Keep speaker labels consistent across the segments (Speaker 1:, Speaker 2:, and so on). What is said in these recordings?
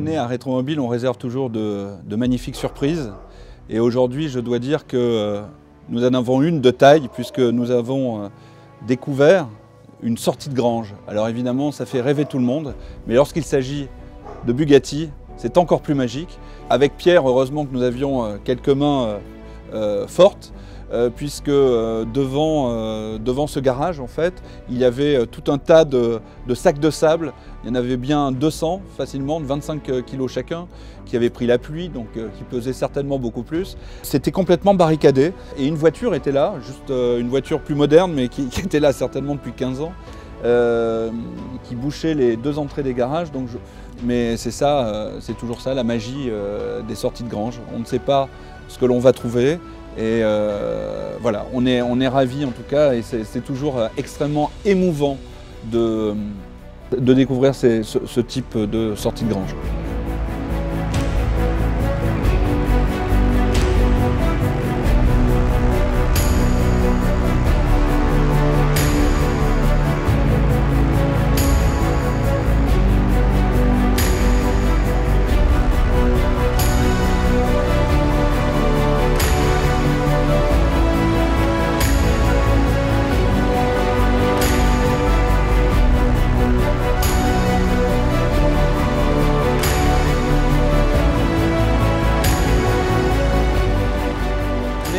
Speaker 1: années, à Rétromobile, on réserve toujours de magnifiques surprises. Et aujourd'hui, je dois dire que nous en avons une de taille, puisque nous avons découvert une sortie de grange. Alors évidemment, ça fait rêver tout le monde, mais lorsqu'il s'agit de Bugatti, c'est encore plus magique. Avec Pierre, heureusement que nous avions quelques mains fortes, puisque devant ce garage, en fait, il y avait tout un tas de sacs de sable. Il y en avait bien 200 facilement, de 25 kg chacun, qui avaient pris la pluie, donc qui pesaient certainement beaucoup plus. C'était complètement barricadé et une voiture était là, juste une voiture plus moderne, mais qui était là certainement depuis 15 ans, qui bouchait les deux entrées des garages. Donc mais c'est ça, c'est toujours ça, la magie des sorties de grange. On ne sait pas ce que l'on va trouver. Et voilà, on est ravis en tout cas, et c'est toujours extrêmement émouvant de découvrir ce type de sortie de grange.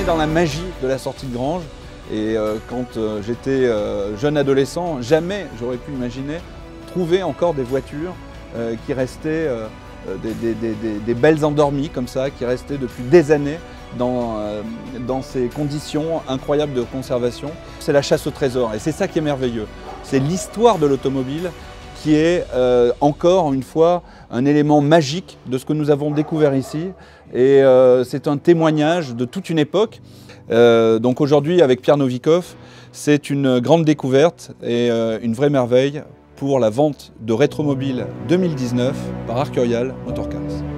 Speaker 1: Dans la magie de la sortie de grange, et quand j'étais jeune adolescent, jamais j'aurais pu imaginer trouver encore des voitures qui restaient des belles endormies comme ça, qui restaient depuis des années dans ces conditions incroyables de conservation. C'est la chasse au trésor et c'est ça qui est merveilleux. C'est l'histoire de l'automobile qui est encore une fois un élément magique de ce que nous avons découvert ici. Et c'est un témoignage de toute une époque. Donc aujourd'hui, avec Pierre Novikov, c'est une grande découverte et une vraie merveille pour la vente de Rétromobile 2019 par Arcurial Motorcars.